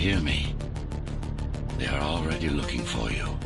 hear me? They are already looking for you.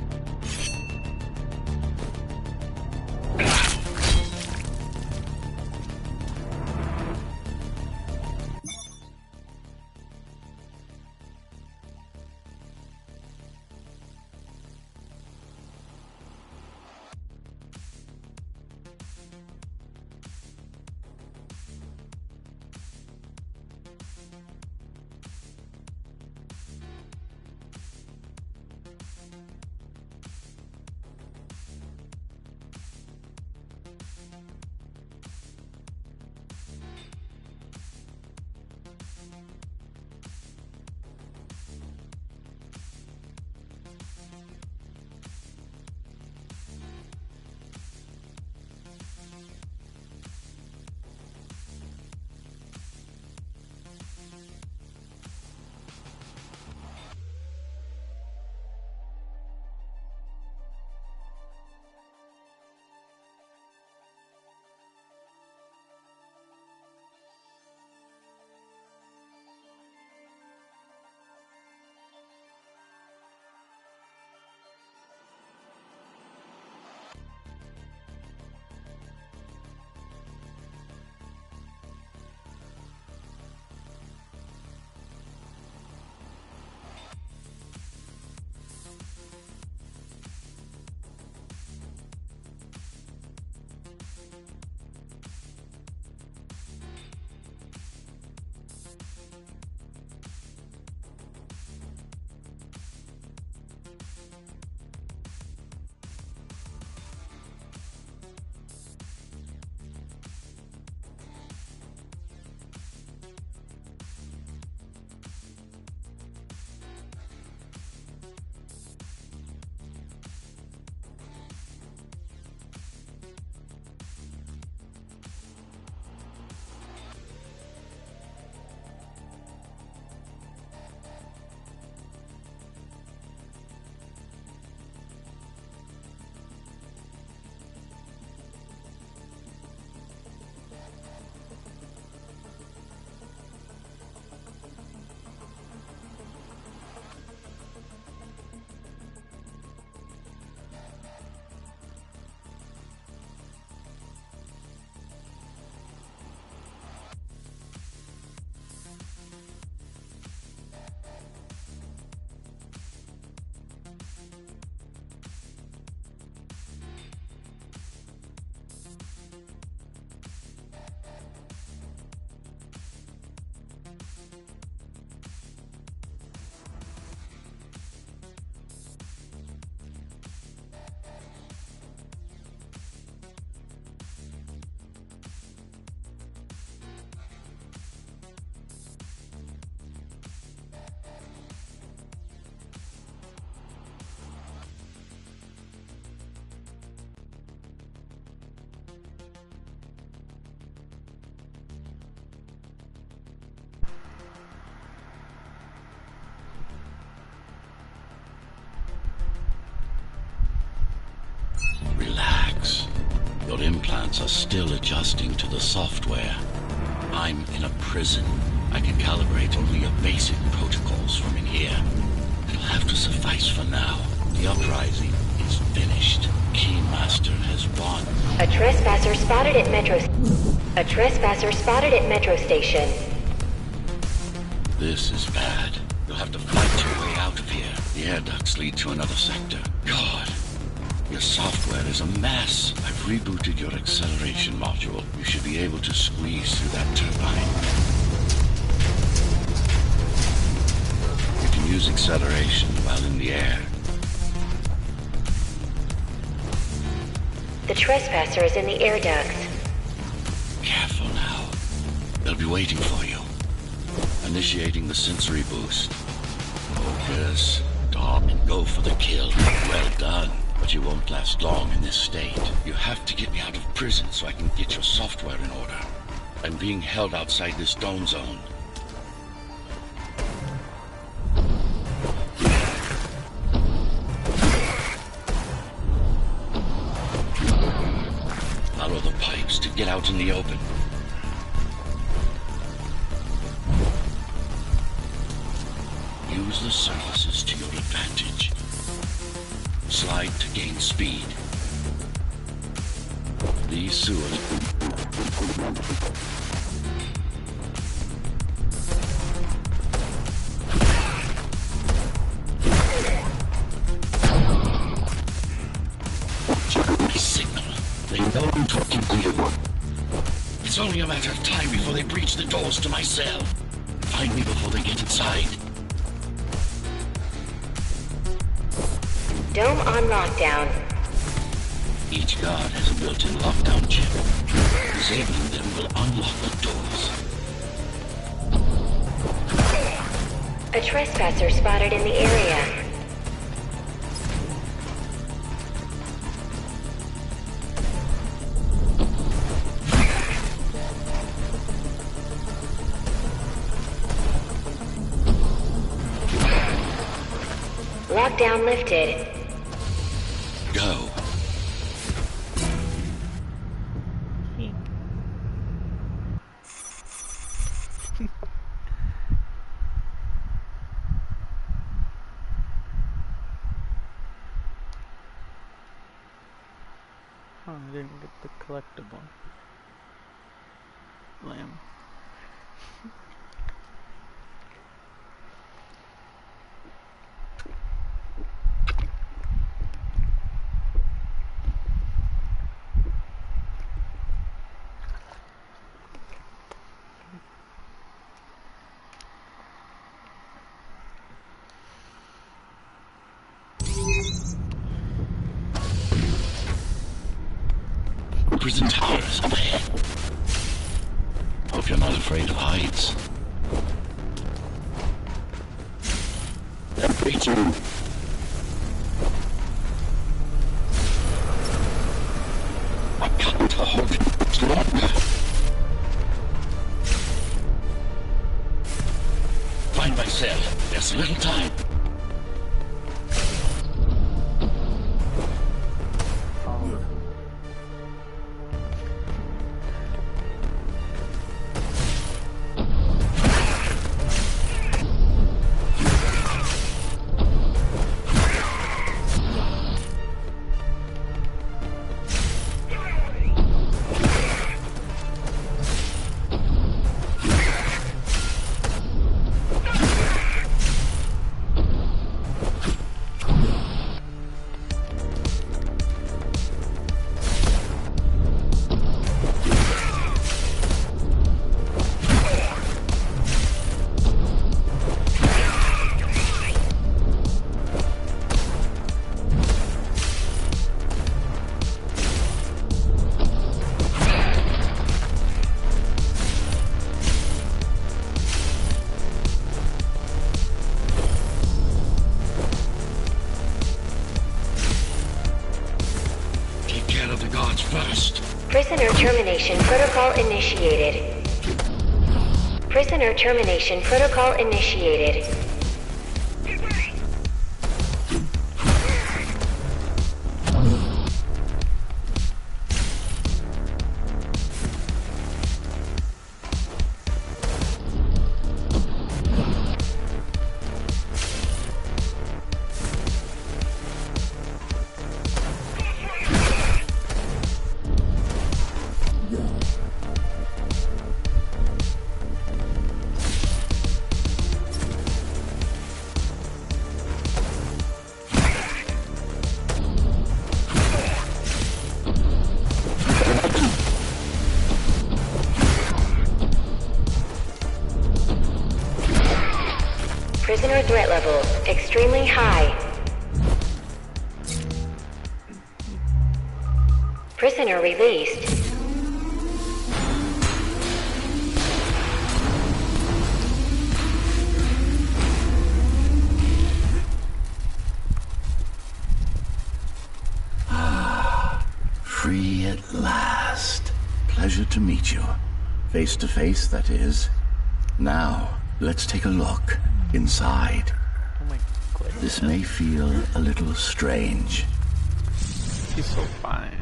Your implants are still adjusting to the software. I'm in a prison. I can calibrate only your basic protocols from in here. It'll have to suffice for now. The uprising is finished. Keymaster has won. A trespasser spotted at Metro Station. This is bad. You'll have to fight your way out of here. The air ducts lead to another sector. God, your software is a mess. I've rebooted your acceleration module. You should be able to squeeze through that turbine. You can use acceleration while in the air. The trespasser is in the air ducts. Careful now. They'll be waiting for you. Initiating the sensory boost. Focus. Stop and go for the kill. Well done. But you won't last long in this state. You have to get me out of prison so I can get your software in order. I'm being held outside this dome zone. Follow the pipes to get out in the open. Use the surfaces to your advantage. Slide to gain speed. These sewers... My signal. They know I'm talking to you. It's only a matter of time before they breach the doors to my cell. Find me before they get inside. Dome on lockdown. Each guard has a built-in lockdown chip. Disabling them will unlock the doors. A trespasser spotted in the area. Lockdown lifted. Go. Oh, I didn't get the collectible. Lamb. Prison towers up ahead. Hope you're not afraid of heights. That beats you. I can't hold it much longer. Find my cell. There's little time. Prisoner termination protocol initiated. Prisoner termination protocol initiated. Prisoner threat level extremely high. Prisoner released. Free at last. Pleasure to meet you. Face to face, that is. Now, let's take a look inside. Oh my goodness. This may feel a little strange. He's so fine.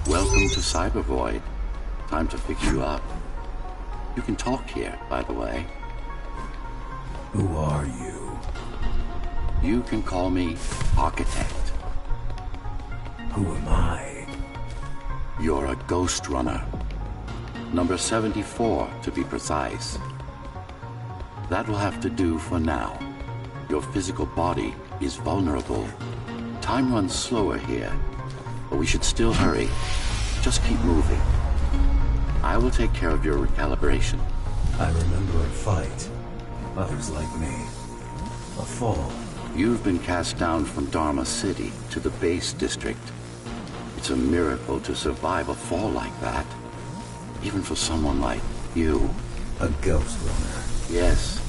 Welcome to Cybervoid. Time to fix you up. You can talk here, by the way. Who are you? You can call me Architect. Who am I? You're a Ghostrunner. Number 74, to be precise. That will have to do for now. Your physical body is vulnerable. Time runs slower here, but we should still hurry. Just keep moving. I will take care of your recalibration. I remember a fight. Others like me. A fall. You've been cast down from Dharma City to the base district. It's a miracle to survive a fall like that. Even for someone like you. A Ghostrunner. Yes.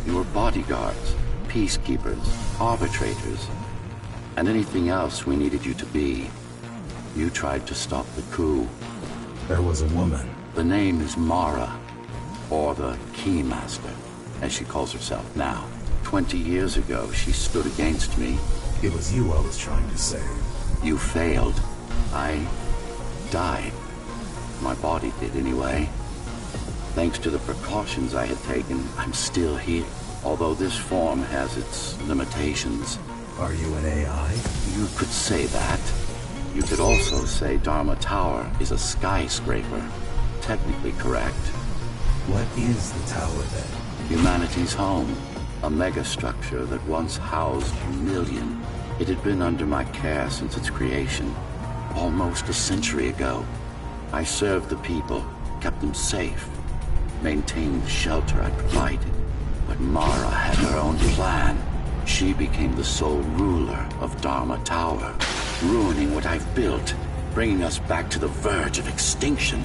You were bodyguards, peacekeepers, arbitrators, and anything else we needed you to be. You tried to stop the coup. There was a woman. The name is Mara, or the Keymaster, as she calls herself now. 20 years ago, she stood against me. It was you I was trying to save. You failed. I died. My body did anyway. Thanks to the precautions I had taken, I'm still here. Although this form has its limitations. Are you an AI? You could say that. You could also say Dharma Tower is a skyscraper. Technically correct. What is the tower then? Humanity's home. A megastructure that once housed a million. It had been under my care since its creation. Almost a century ago. I served the people, kept them safe, maintained the shelter I provided. But Mara had her own plan. She became the sole ruler of Dharma Tower, ruining what I've built, bringing us back to the verge of extinction.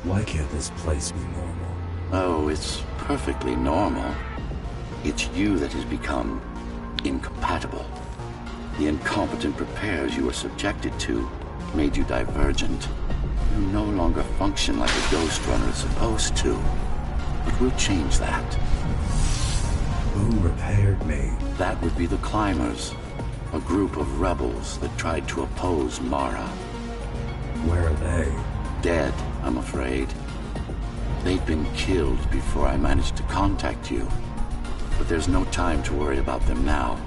Why can't this place be normal? Oh, it's perfectly normal. It's you that has become incompatible. The incompetent repairs you were subjected to made you divergent. You no longer function like a Ghostrunner is supposed to. But we'll change that. Who repaired me? That would be the Climbers, a group of rebels that tried to oppose Mara. Where are they? Dead, I'm afraid. They'd been killed before I managed to contact you. But there's no time to worry about them now.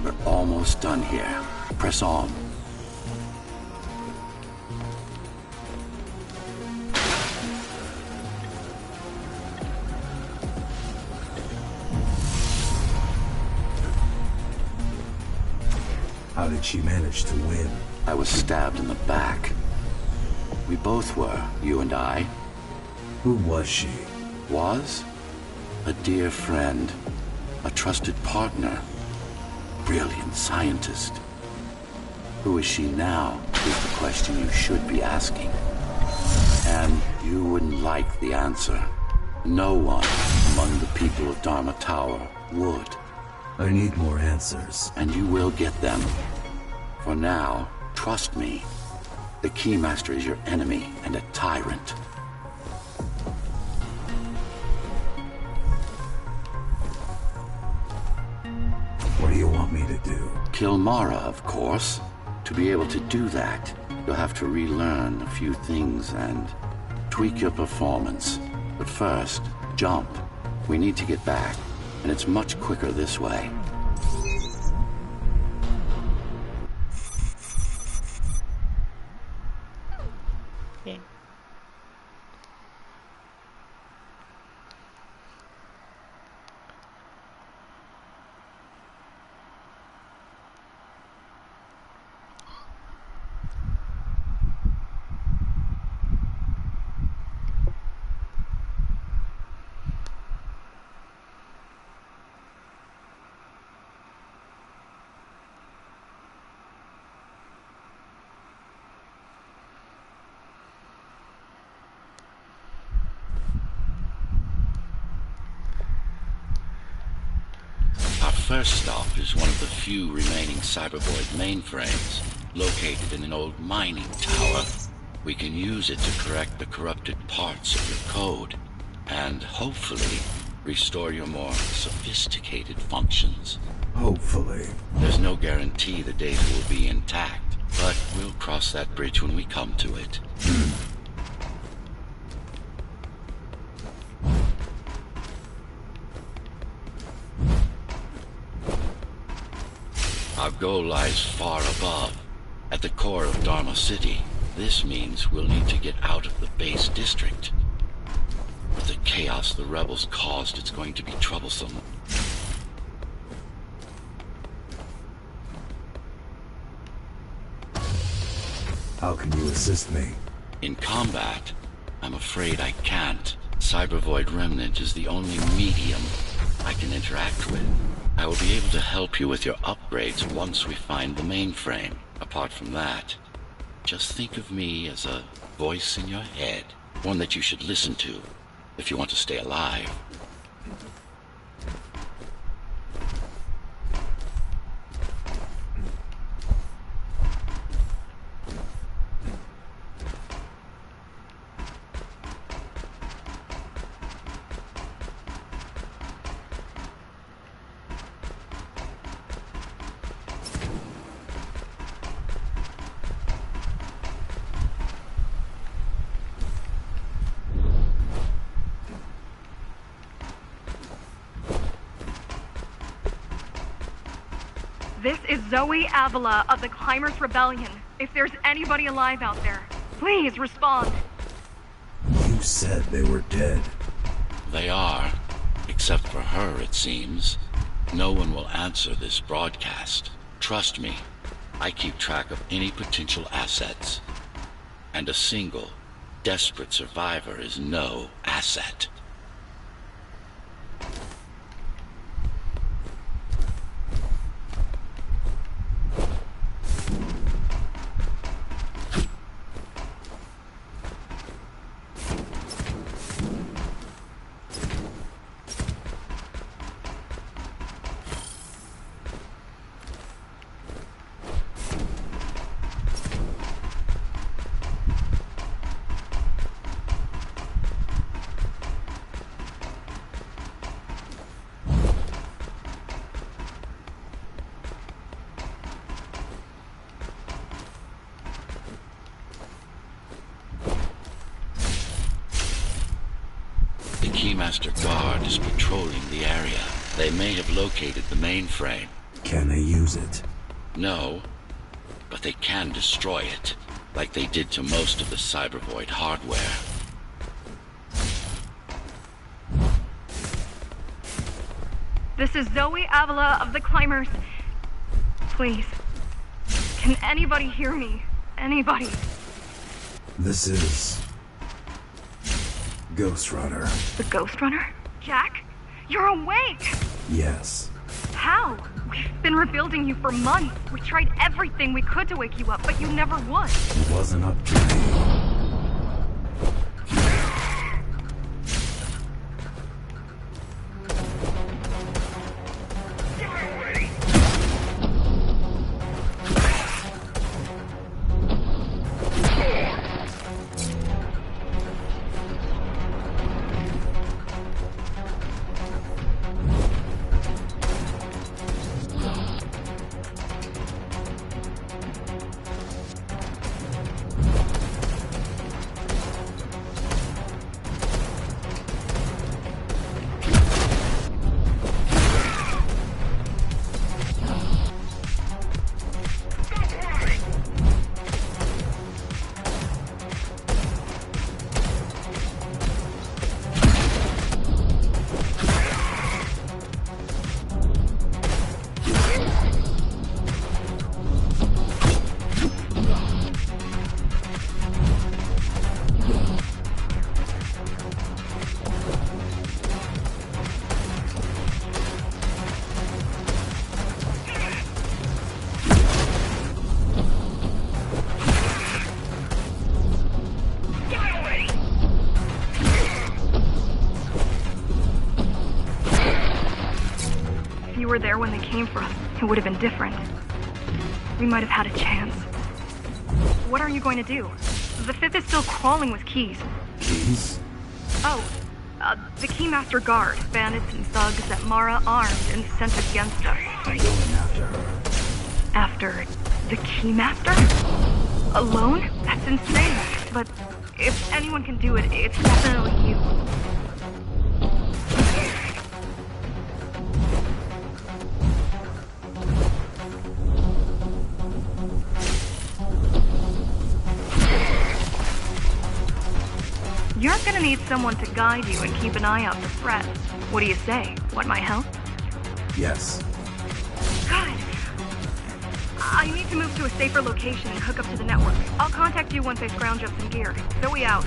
We're almost done here. Press on. How did she manage to win? I was stabbed in the back. We both were, you and I. Who was she? Was? A dear friend. A trusted partner. Brilliant scientist. Who is she now, is the question you should be asking. And you wouldn't like the answer. No one among the people of Dharma Tower would. I need more answers. And you will get them. For now, trust me. The Keymaster is your enemy and a tyrant. What do you want me to do? Kill Mara, of course. To be able to do that, you'll have to relearn a few things and tweak your performance. But first, jump. We need to get back, and it's much quicker this way. Yeah. First stop is one of the few remaining Cybervoid mainframes, located in an old mining tower. We can use it to correct the corrupted parts of your code, and hopefully restore your more sophisticated functions. Hopefully. There's no guarantee the data will be intact, but we'll cross that bridge when we come to it. Our goal lies far above, at the core of Dharma City. This means we'll need to get out of the base district. With the chaos the rebels caused, it's going to be troublesome. How can you assist me? In combat, I'm afraid I can't. Cybervoid Remnant is the only medium I can interact with. I will be able to help you with your upgrades once we find the mainframe. Apart from that, just think of me as a voice in your head, one that you should listen to if you want to stay alive. This is Zoe Avila of the Climbers Rebellion. If there's anybody alive out there, please respond. You said they were dead. They are, except for her, it seems. No one will answer this broadcast. Trust me, I keep track of any potential assets. And a single, desperate survivor is no asset. Keymaster Guard is patrolling the area. They may have located the mainframe. Can they use it? No, but they can destroy it, like they did to most of the Cybervoid hardware. This is Zoe Avila of the Climbers. Please, can anybody hear me? Anybody? This is Ghostrunner. The Ghostrunner? Jack? You're awake! Yes. How? We've been rebuilding you for months. We tried everything we could to wake you up, but you never would. It wasn't up to me. Were there when they came for us, it would have been different. We might have had a chance. What are you going to do? The fifth is still crawling with keys. Keys? Oh, the Keymaster Guard. Bandits and thugs that Mara armed and sent against us. I'm going after her. After the Keymaster? Alone? That's insane. But if anyone can do it, it's definitely you. You're gonna need someone to guide you and keep an eye out for threats. What do you say? Want my help? Yes. Good. I need to move to a safer location and hook up to the network. I'll contact you once I scrounge up some gear. Zoe out.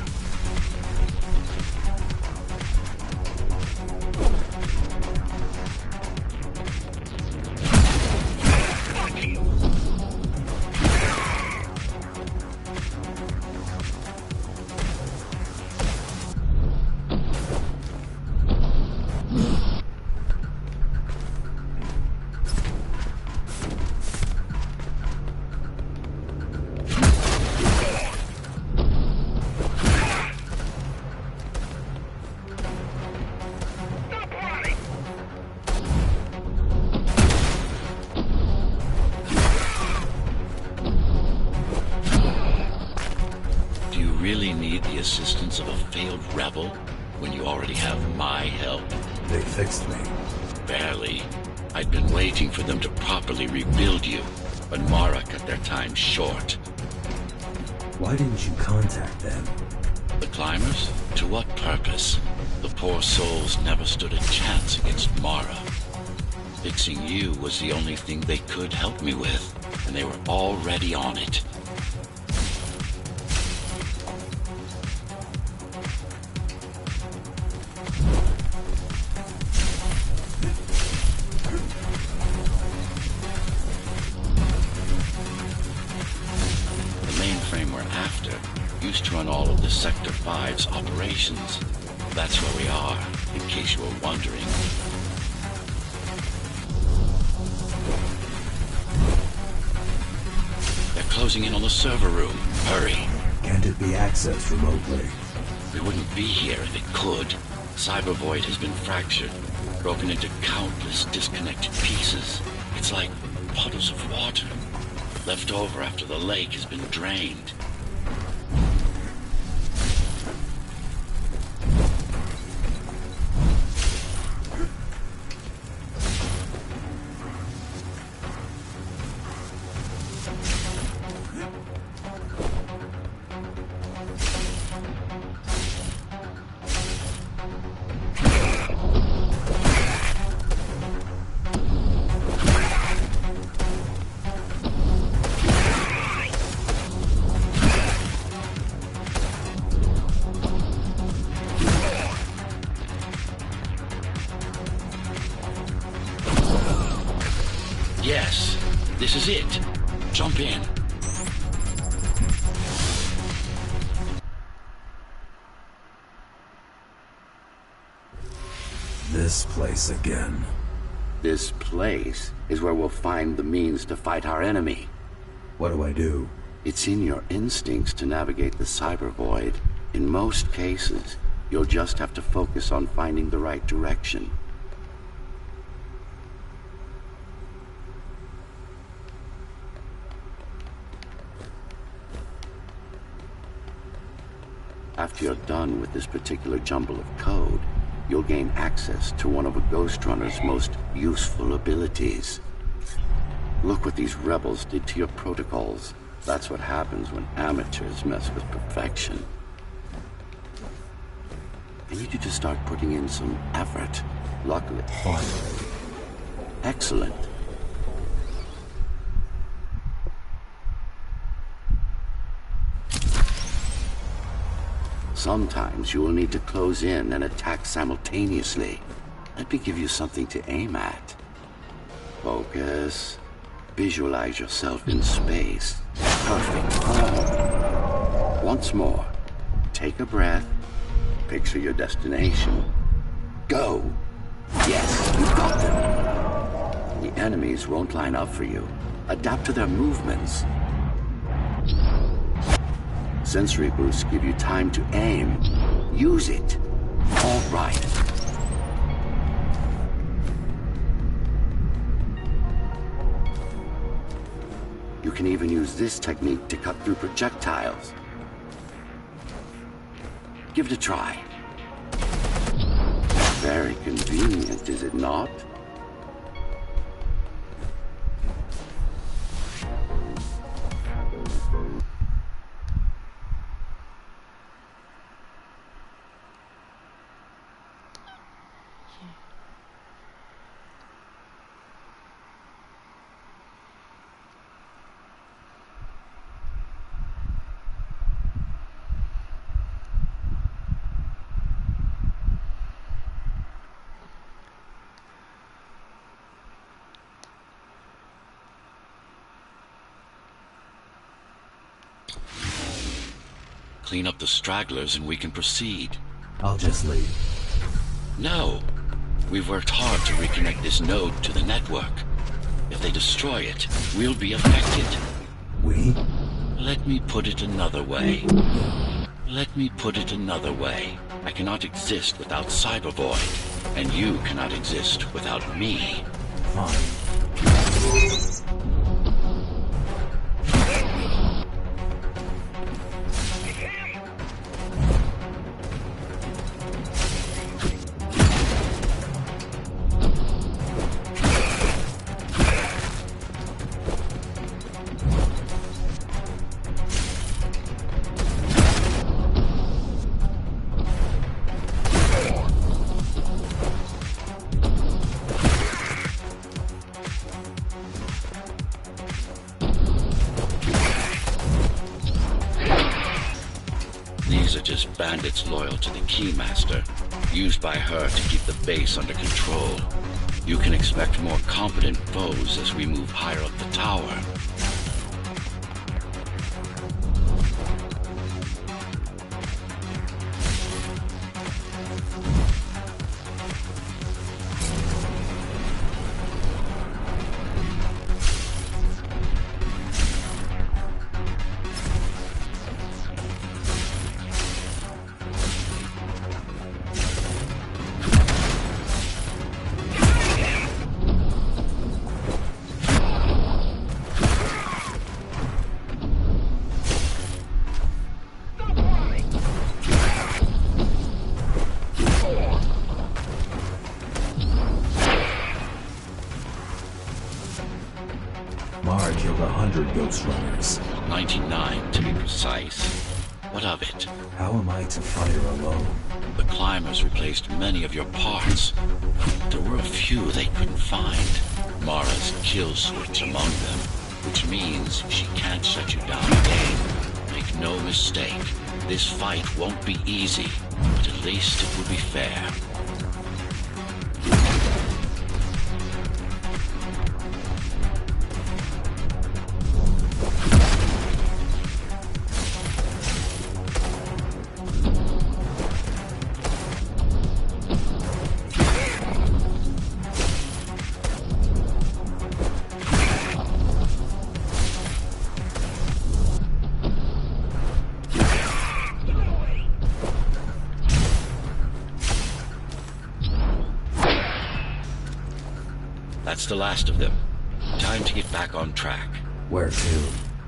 Really need the assistance of a failed rebel when you already have my help? They fixed me. Barely. I'd been waiting for them to properly rebuild you, but Mara cut their time short. Why didn't you contact them? The climbers? To what purpose? The poor souls never stood a chance against Mara. Fixing you was the only thing they could help me with, and they were already on it. Used to run all of the Sector 5's operations. That's where we are, in case you were wondering. They're closing in on the server room. Hurry. Can't it be accessed remotely? We wouldn't be here if it could. Cyber Void has been fractured, broken into countless disconnected pieces. It's like puddles of water, left over after the lake has been drained. Yes, this is it. Jump in. This place again. This place is where we'll find the means to fight our enemy. What do I do? It's in your instincts to navigate the cyber void. In most cases, you'll just have to focus on finding the right direction. After you're done with this particular jumble of code, you'll gain access to one of a Ghostrunner's most useful abilities. Look what these rebels did to your protocols. That's what happens when amateurs mess with perfection. I need you to start putting in some effort. Luckily. Finally. Excellent. Sometimes you will need to close in and attack simultaneously. Let me give you something to aim at. Focus. Visualize yourself in space. Perfect. Once more. Take a breath. Picture your destination. Go. Yes, you got them. The enemies won't line up for you. Adapt to their movements. Sensory boosts give you time to aim. Use it. All right. You can even use this technique to cut through projectiles. Give it a try. Very convenient, is it not? Clean up the stragglers and we can proceed. I'll just leave. No. We've worked hard to reconnect this node to the network. If they destroy it, we'll be affected. We? Let me put it another way. I cannot exist without Cybervoid, and you cannot exist without me. Fine. These are just bandits loyal to the Keymaster, used by her to keep the base under control. You can expect more competent foes as we move higher up the tower. Mara killed 100 Ghostrunners. 99 to be precise. What of it? How am I to fight her alone? The climbers replaced many of your parts. There were a few they couldn't find. Mara's kill switch among them, which means she can't shut you down again. Make no mistake, this fight won't be easy, but at least it will be fair. That's the last of them. Time to get back on track. Where to?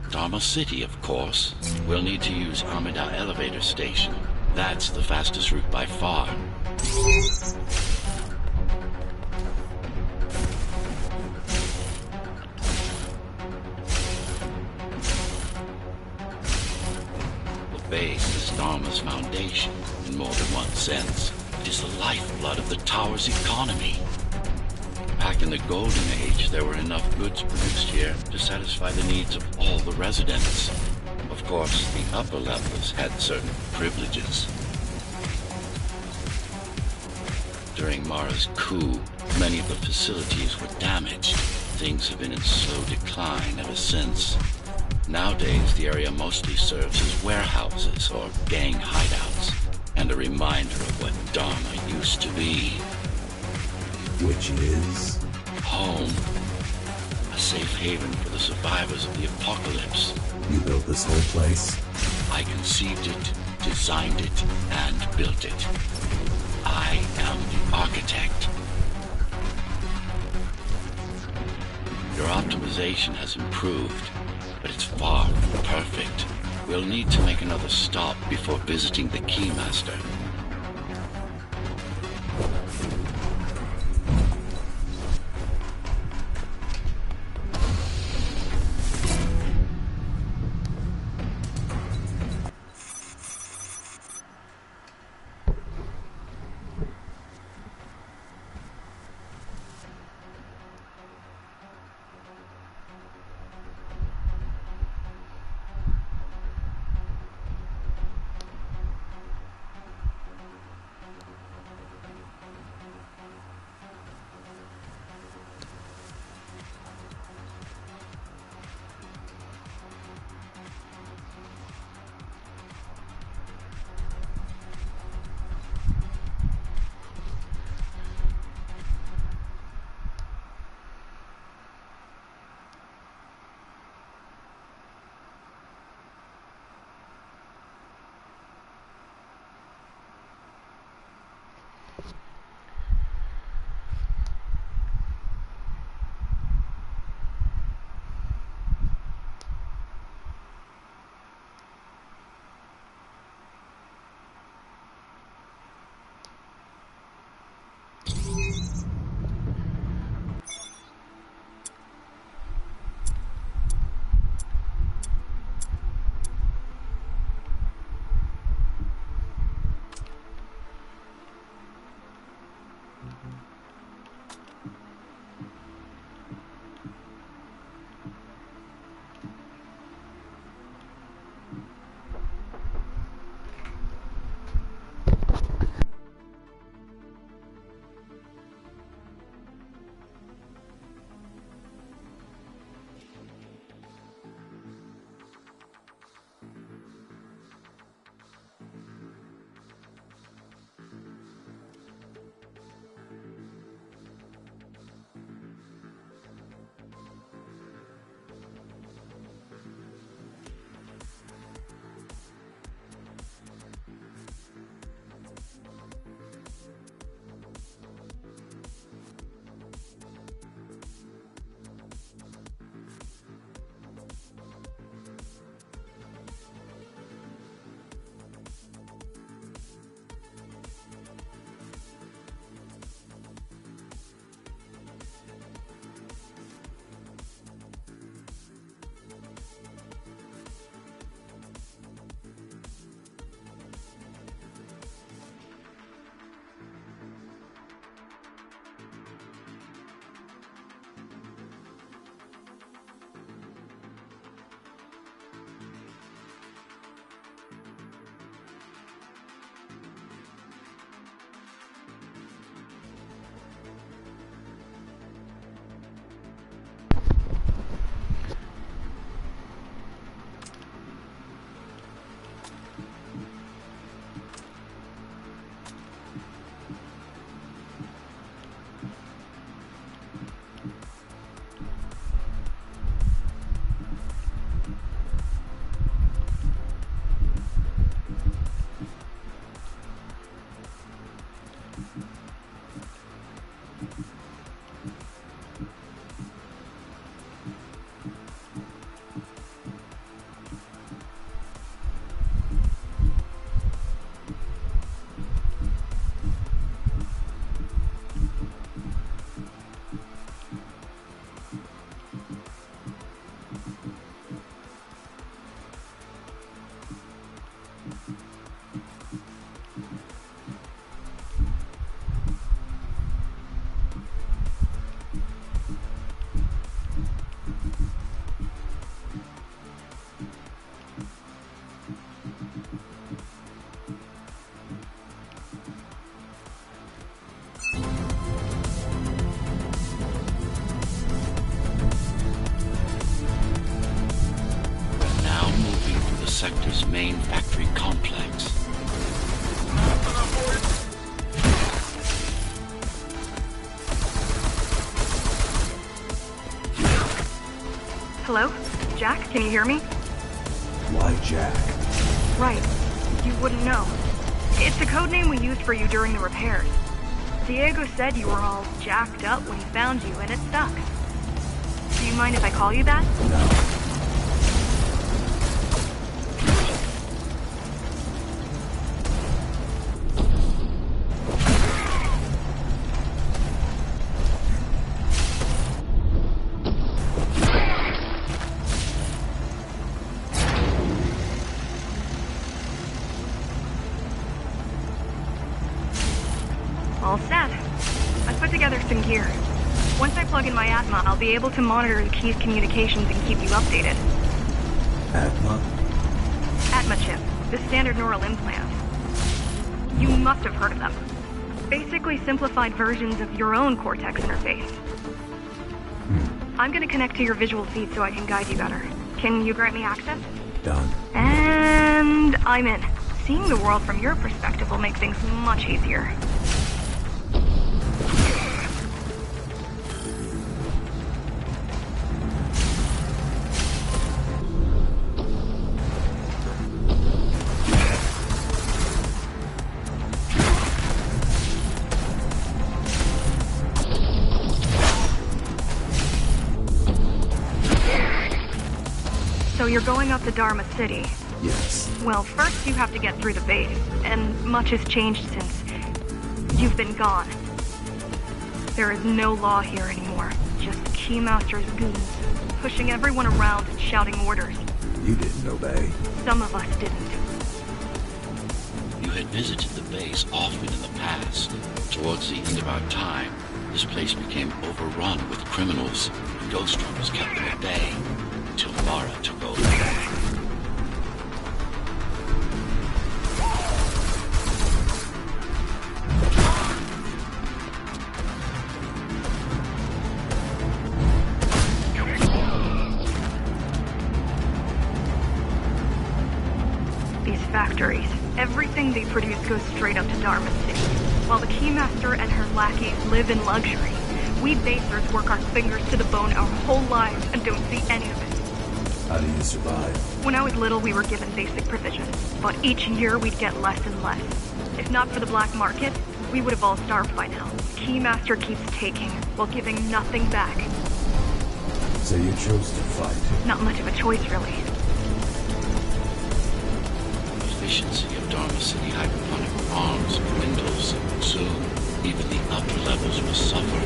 Dharma City, of course. We'll need to use Amida Elevator Station. That's the fastest route by far. The base is Dharma's foundation, in more than one sense. It is the lifeblood of the tower's economy. Back in the Golden Age, there were enough goods produced here to satisfy the needs of all the residents. Of course, the upper levels had certain privileges. During Mara's coup, many of the facilities were damaged. Things have been in slow decline ever since. Nowadays, the area mostly serves as warehouses or gang hideouts, and a reminder of what Dharma used to be. Which is? Home. A safe haven for the survivors of the apocalypse. You built this whole place? I conceived it, designed it, and built it. I am the architect. Your optimization has improved, but it's far from perfect. We'll need to make another stop before visiting the Keymaster. sector's main factory complex. Hello? Jack, can you hear me? Why Jack? Right. You wouldn't know. It's the code name we used for you during the repairs. Diego said you were all jacked up when he found you, and it stuck. Do you mind if I call you that? No. All set. I put together some gear. Once I plug in my Atma, I'll be able to monitor the key's communications and keep you updated. Atma? Atma chip, the standard neural implant. You must have heard of them. Basically simplified versions of your own Cortex interface. I'm gonna connect to your visual feed so I can guide you better. Can you grant me access? Done. And I'm in. Seeing the world from your perspective will make things much easier. So you're going up to Dharma City. Yes. Well, first you have to get through the base, and much has changed since you've been gone. There is no law here anymore, just Keymaster's goons, pushing everyone around and shouting orders. You didn't obey. Some of us didn't. You had visited the base often in the past. Towards the end of our time, this place became overrun with criminals, and Ghostrunners kept them at bay, until Mara took over. These factories, everything they produce goes straight up to Dharma City. While the Keymaster and her lackeys live in luxury, we basers work our fingers to the bone our whole lives and don't see any of it. How do you survive? When I was little, we were given basic provisions, but each year we'd get less and less. If not for the black market, we would have all starved by now. Keymaster keeps taking, while giving nothing back. So you chose to fight? Not much of a choice, really. Efficiency of Dharma City hydroponic farms dwindles. Soon, even the upper levels will suffer.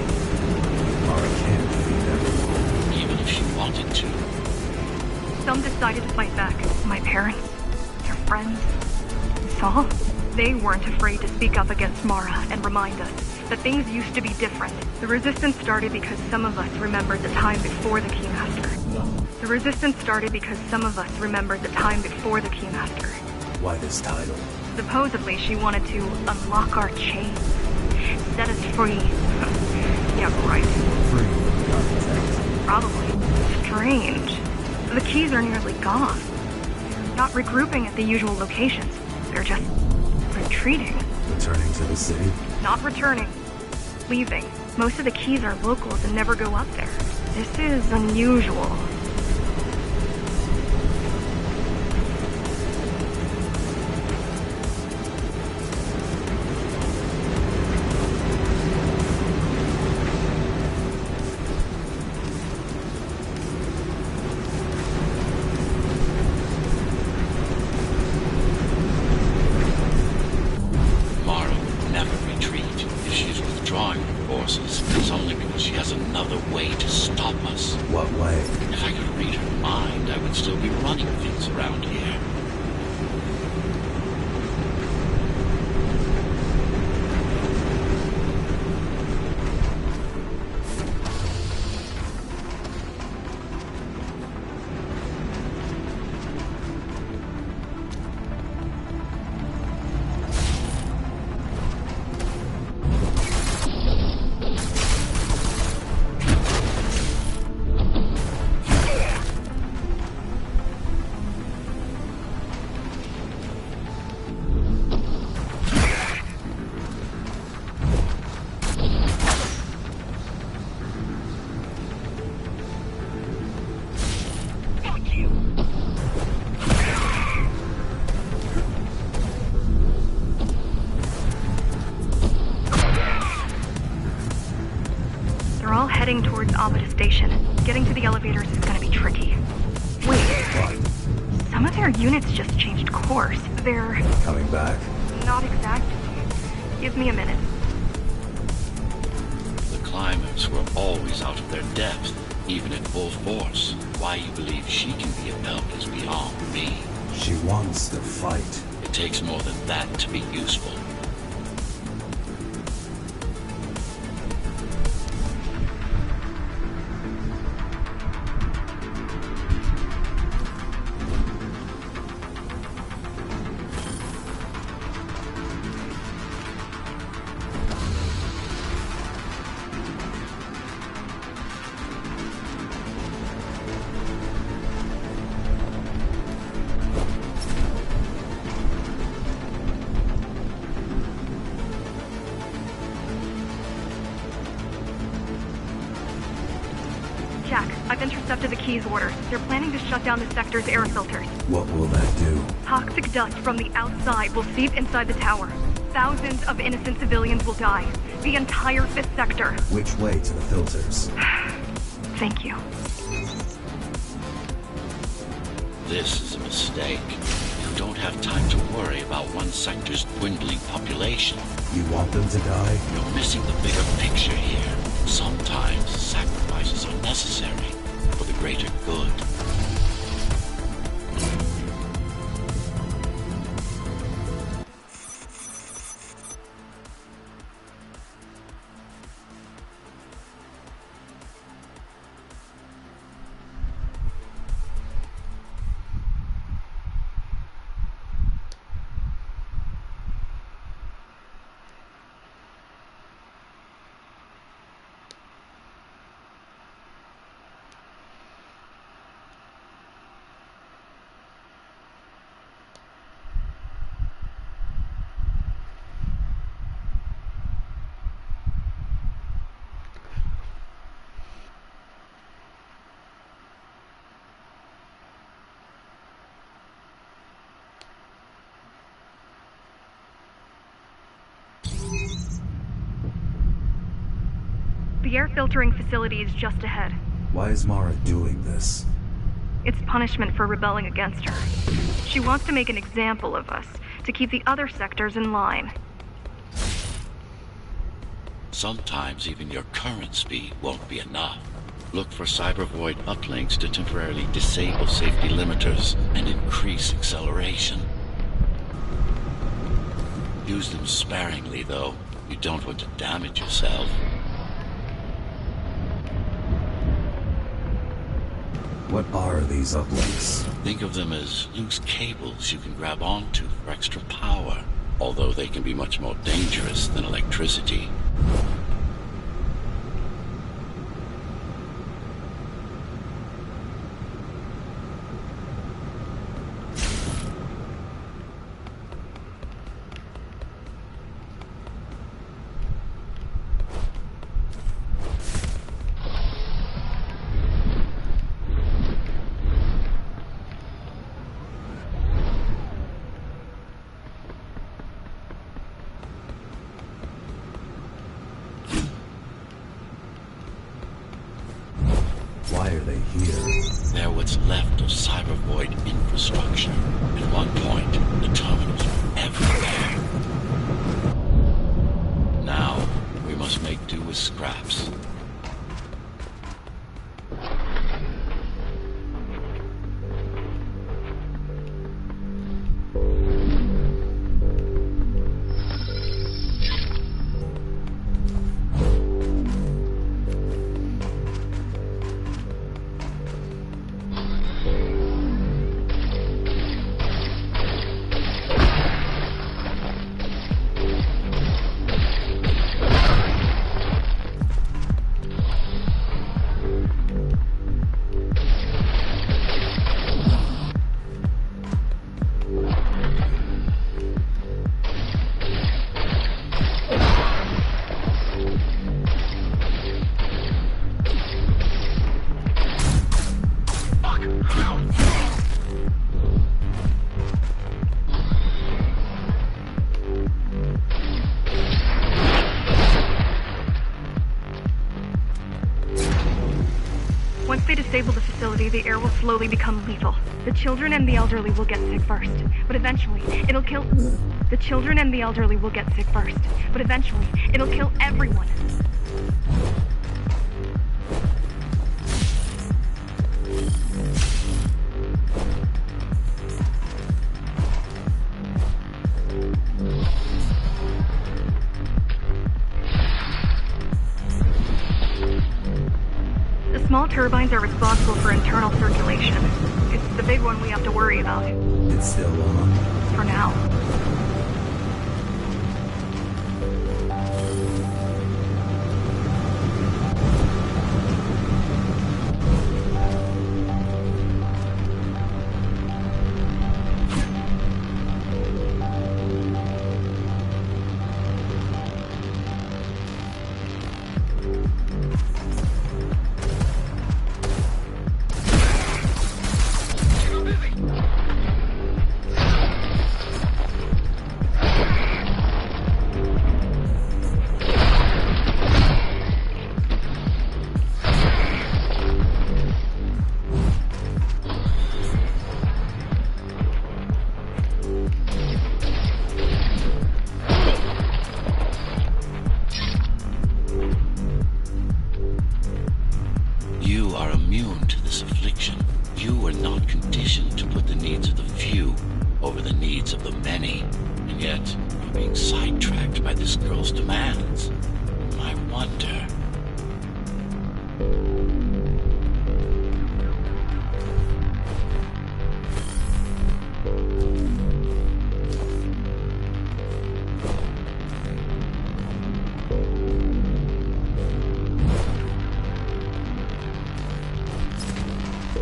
Mara can't feed everyone. Even if she wanted to. Some decided to fight back. My parents, their friends, Saul. They weren't afraid to speak up against Mara and remind us that things used to be different. The resistance started because some of us remembered the time before the Keymaster. The resistance started because some of us remembered the time before the Keymaster. Why this title? Supposedly she wanted to unlock our chains, set us free. Yeah, right. Free from the architect. Probably. Strange. The keys are nearly gone. They're not regrouping at the usual locations. They're just retreating. Returning to the city? Not returning. Leaving. Most of the keys are locals and never go up there. This is unusual. It's only because she has another way to stop us. What way? If I could read her mind, I would still be running things around here. elevators is gonna be tricky. Wait, some of their units just changed course. They're Coming back? not exactly. Give me a minute. The climbers were always out of their depth, even at full force. Why you believe she can be of help is beyond me. She wants to fight. It takes more than that to be useful. Jack, I've intercepted the Key's orders. They're planning to shut down the sector's air filters. What will that do? Toxic dust from the outside will seep inside the tower. Thousands of innocent civilians will die. The entire 5th sector. Which way to the filters? Thank you. This is a mistake. You don't have time to worry about one sector's dwindling population. You want them to die? You're missing the bigger picture here. Sometimes sacrifices are necessary for the greater good. The air filtering facility is just ahead. Why is Mara doing this? It's punishment for rebelling against her. She wants to make an example of us, to keep the other sectors in line. Sometimes even your current speed won't be enough. Look for cybervoid uplinks to temporarily disable safety limiters and increase acceleration. Use them sparingly, though. You don't want to damage yourself. What are these uplinks? Think of them as loose cables you can grab onto for extra power, although they can be much more dangerous than electricity. Why are they here? They're what's left of cybervoid infrastructure. At one point, the terminals were everywhere. Now, we must make do with scraps. Once they disable the facility, the air will slowly become lethal. The children and the elderly will get sick first, but eventually, it'll kill... The children and the elderly will get sick first, but eventually, it'll kill everyone. The small turbines are responsible for internal circulation. It's the big one we have to worry about. It's still on. For now. You are immune to this affliction. You were not conditioned to put the needs of the few over the needs of the many. And yet, you're being sidetracked by this girl's demands. I wonder...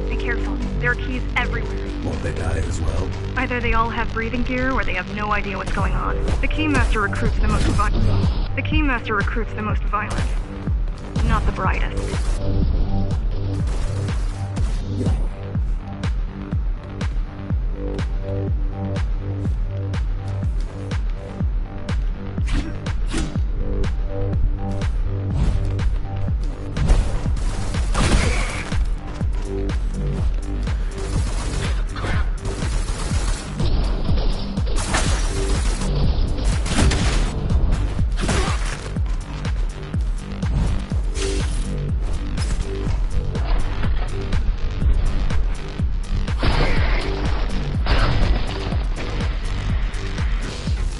Be careful. There are keys everywhere. Won't they die as well? Either they all have breathing gear, or they have no idea what's going on. The Keymaster recruits the most violent. Not the brightest.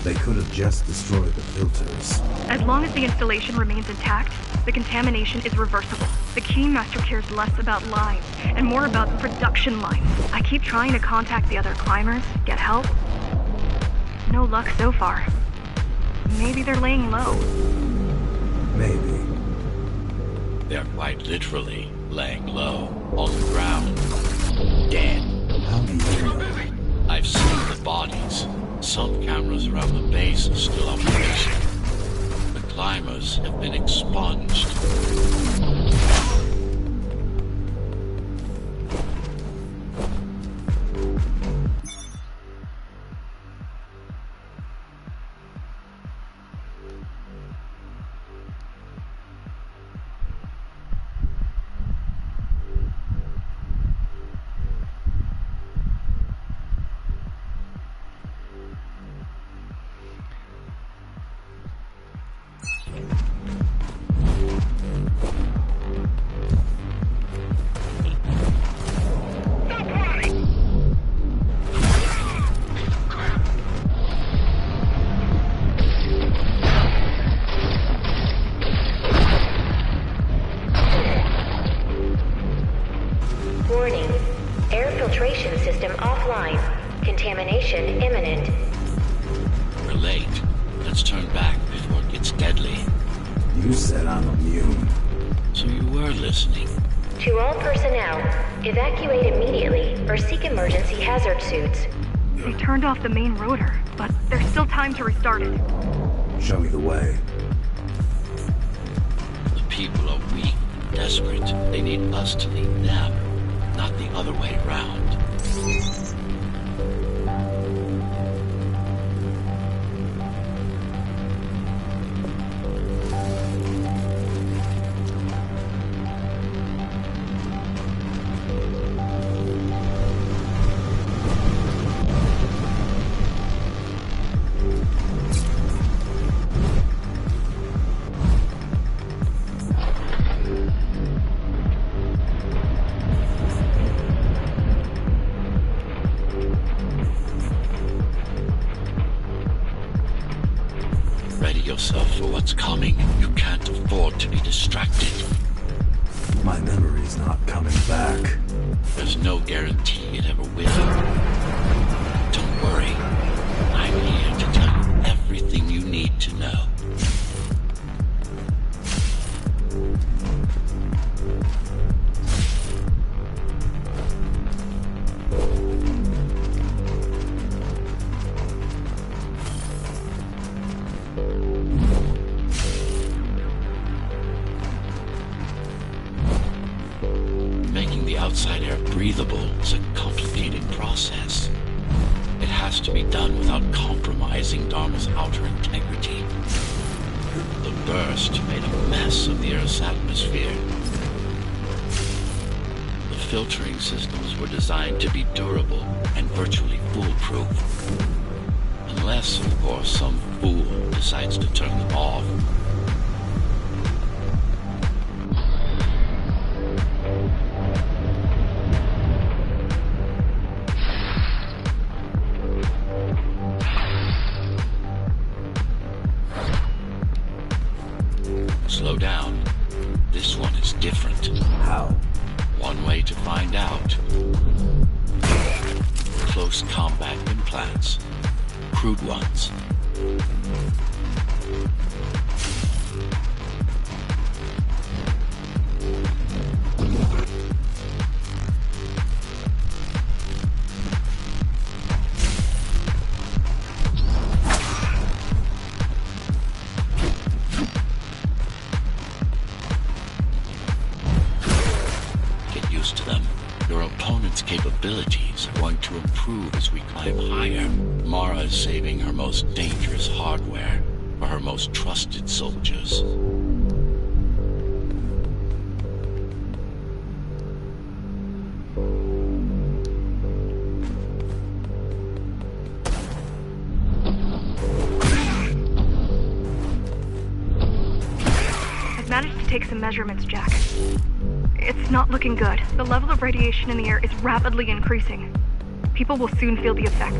They could have just destroyed the filters. As long as the installation remains intact, the contamination is reversible. The Keymaster cares less about lives and more about production lines. I keep trying to contact the other climbers, get help. No luck so far. Maybe they're laying low. Maybe. They're quite literally laying low, on the ground, dead. How do you know? I've seen the bodies. Some cameras around the base are still operational. The climbers have been expunged. Warning. Air filtration system offline. Contamination imminent. We're late. Let's turn back before it gets deadly. You said I'm immune. So you were listening. To all personnel, evacuate immediately or seek emergency hazard suits. They turned off the main rotor, but there's still time to restart it. Show me the way. The people are weak, desperate. They need us to lead them, not the other way around. yourself for what's coming. You can't afford to be distracted. My memory's not coming back. There's no guarantee it ever will. Don't worry. I'm here to tell you everything you need to know. Making the outside air breathable is a complicated process. It has to be done without compromising Dharma's outer integrity. The burst made a mess of the Earth's atmosphere. The filtering systems were designed to be durable and virtually foolproof. Unless, of course, some fool decides to turn them off. Slow down. This one is different. How? One way to find out. Close combat implants. Crude ones. Get used to them. Your opponent's capabilities are going to improve as we climb higher. Mara is saving her most dangerous hardware for her most trusted soldiers. I've managed to take some measurements, Jack. It's not looking good. The level of radiation in the air is rapidly increasing. People will soon feel the effects.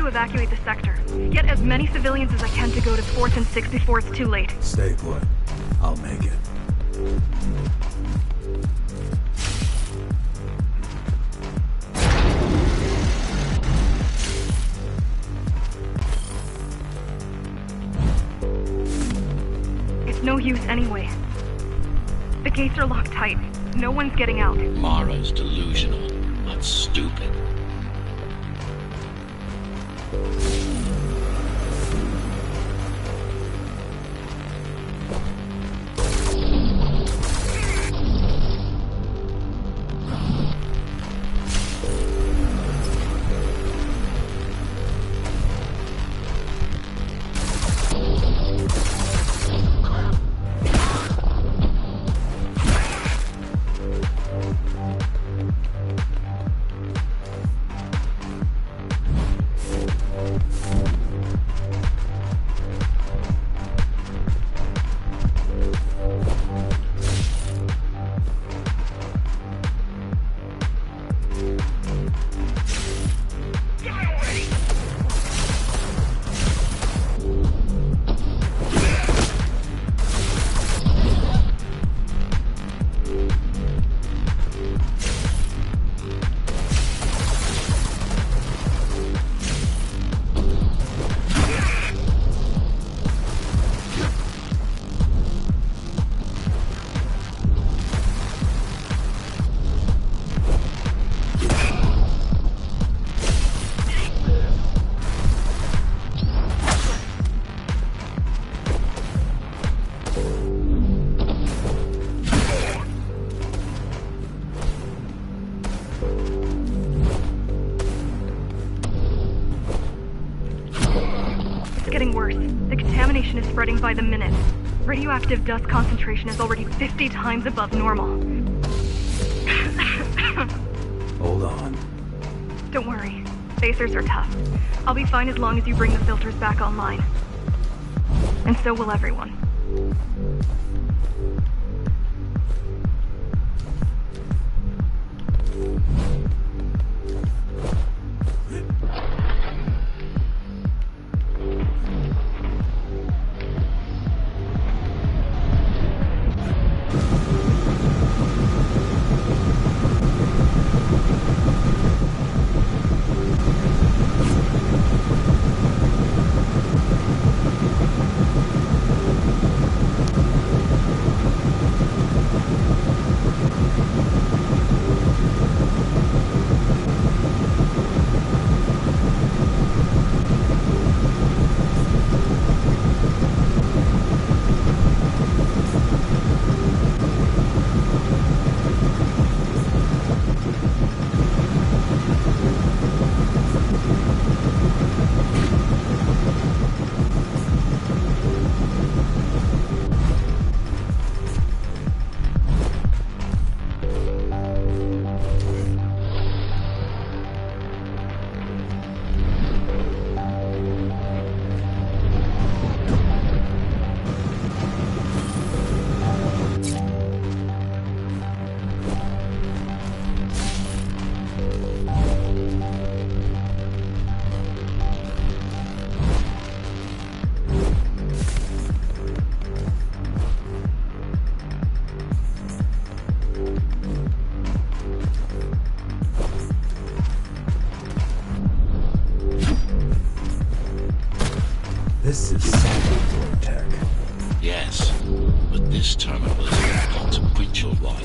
Evacuate the sector. Get as many civilians as I can to go to 4th and 6th before it's too late. Stay put. I'll make it. It's no use anyway. The gates are locked tight. No one's getting out. Mara's delusional, not stupid. worse. The contamination is spreading by the minute. Radioactive dust concentration is already 50 times above normal. Hold on. Don't worry. Spacers are tough. I'll be fine as long as you bring the filters back online. And so will everyone. This is sample tech. Yes, but this terminal is a consequential one.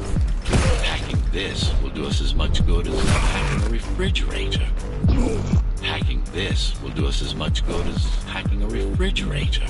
Hacking this will do us as much good as hacking a refrigerator. Hacking this will do us as much good as hacking a refrigerator.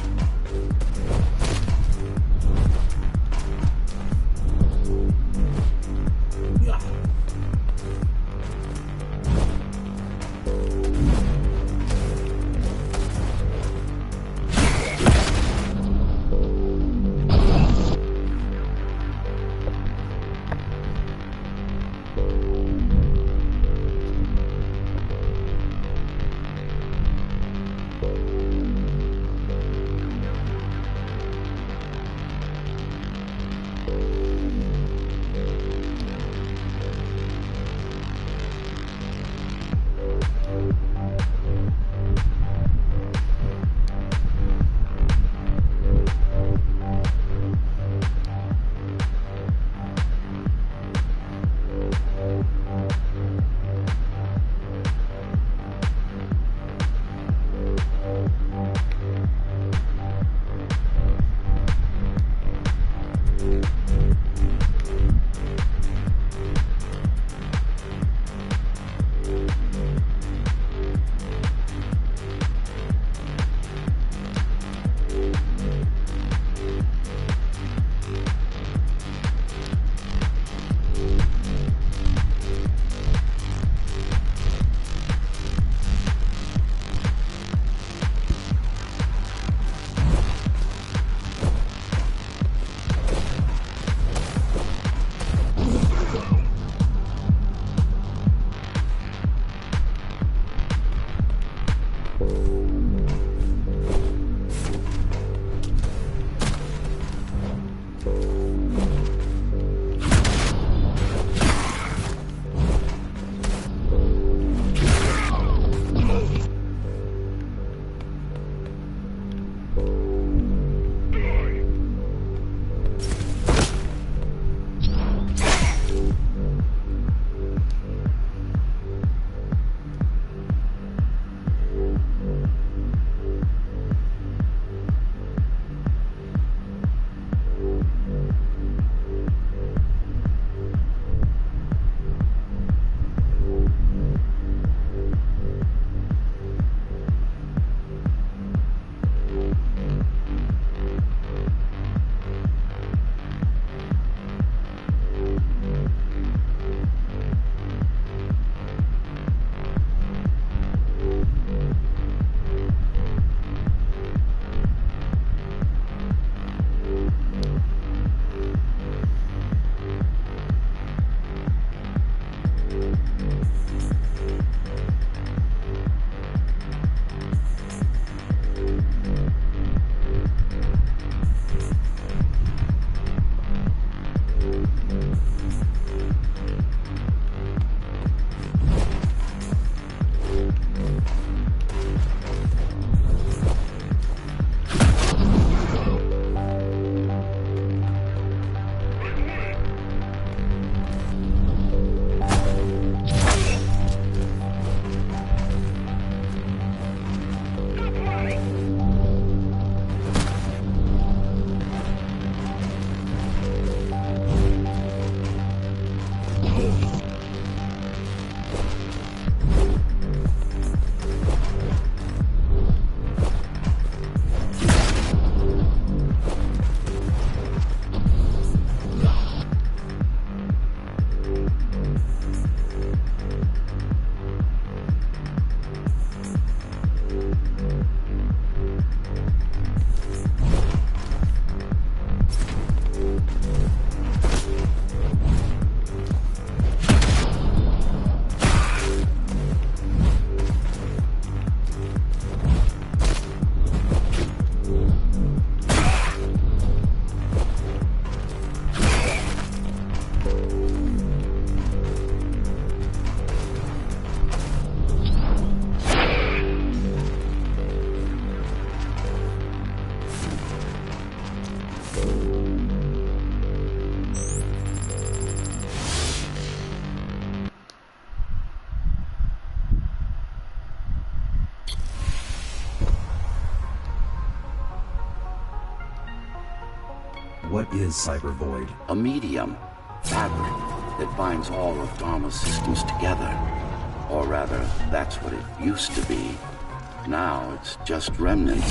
What is Cyber Void? A medium, fabric, that binds all of Dharma's systems together. Or rather, that's what it used to be. Now it's just remnants,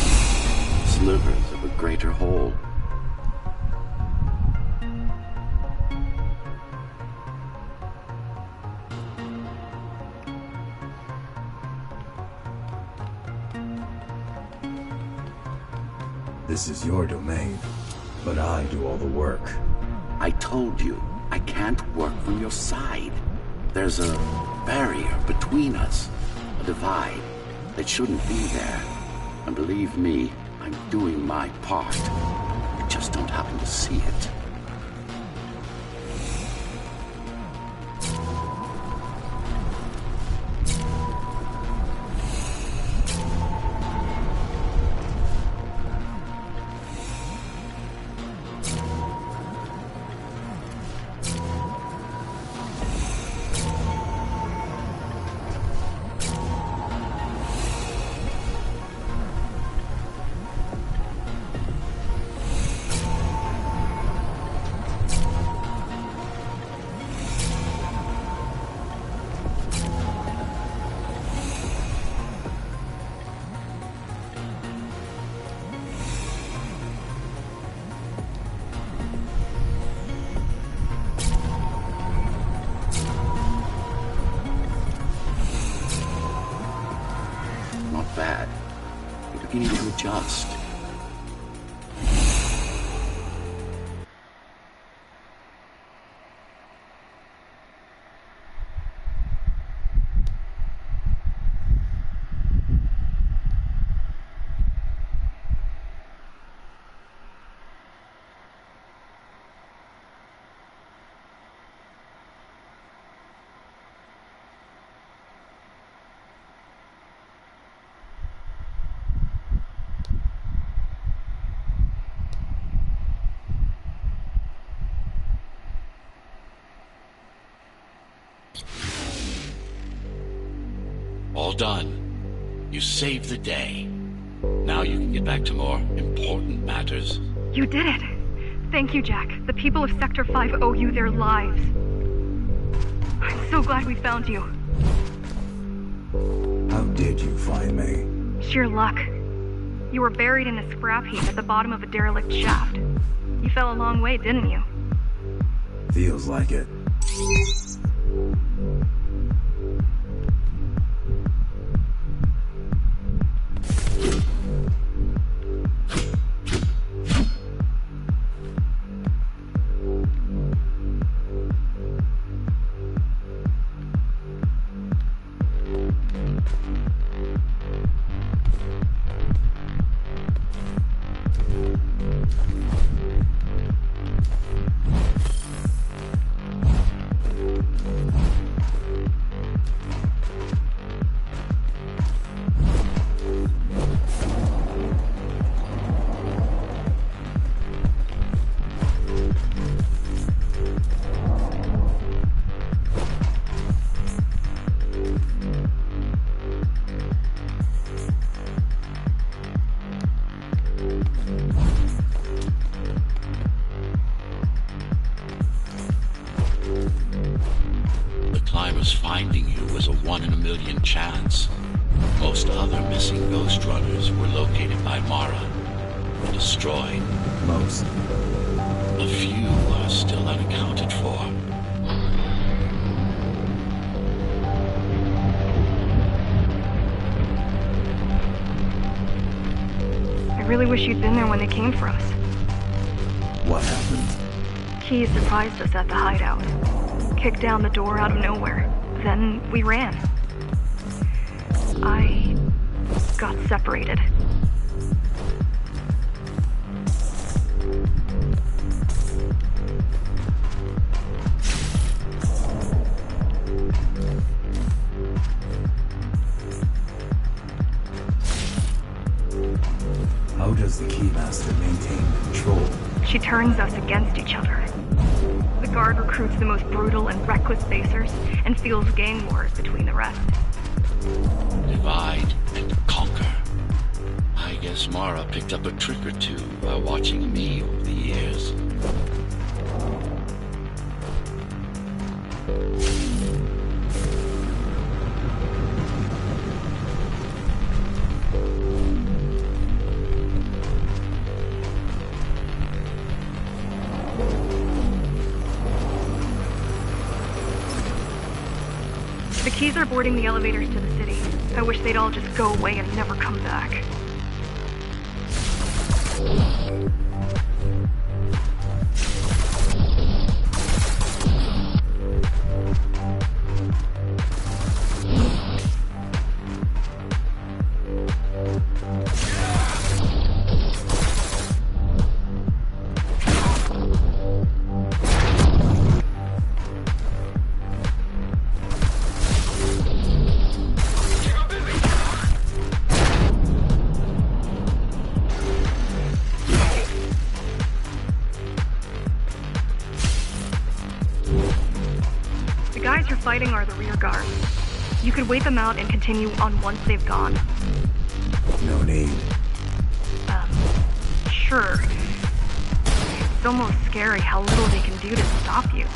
slivers of a greater whole. This is your domain, but I do all the work. I told you, I can't work from your side. There's a barrier between us, a divide that shouldn't be there. And believe me, I'm doing my part. You just don't happen to see it. Bad. You're beginning to adjust. All done. You saved the day. Now you can get back to more important matters. You did it! Thank you, Jack. The people of Sector 5 owe you their lives. I'm so glad we found you. How did you find me? Sheer luck. You were buried in a scrap heap at the bottom of a derelict shaft. You fell a long way, didn't you? Feels like it. Finding you was a 1 in a million chance. Most other missing Ghostrunners were located by Mara and destroyed. Most. A few are still unaccounted for. I really wish you'd been there when they came for us. What happened? Key surprised us at the hideout. Kicked down the door out of nowhere. Then we ran. I got separated. How does the Keymaster maintain control? She turns us against each other. The Guard recruits the most brutal and reckless facers and fuels gang wars between the rest. Divide and conquer. I I guess Mara picked up a trick or two by watching me over the years. The keys are boarding the elevators to the city. I wish they'd all just go away and never come back. The guys you're fighting are the rear guard. You could wait them out and continue on once they've gone. No need. Sure. It's almost scary how little they can do to stop you.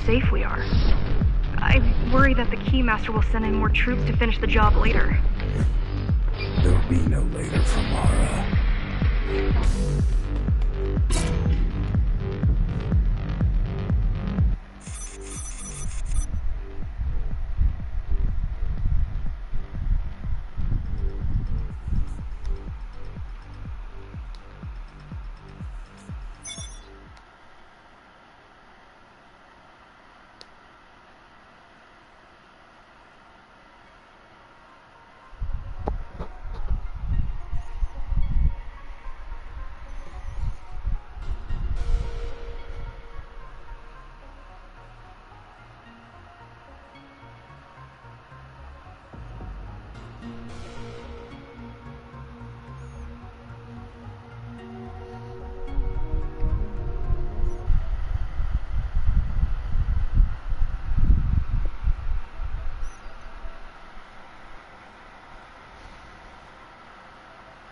safe we are. I worry that the Keymaster will send in more troops to finish the job later. There'll be no later for Mara.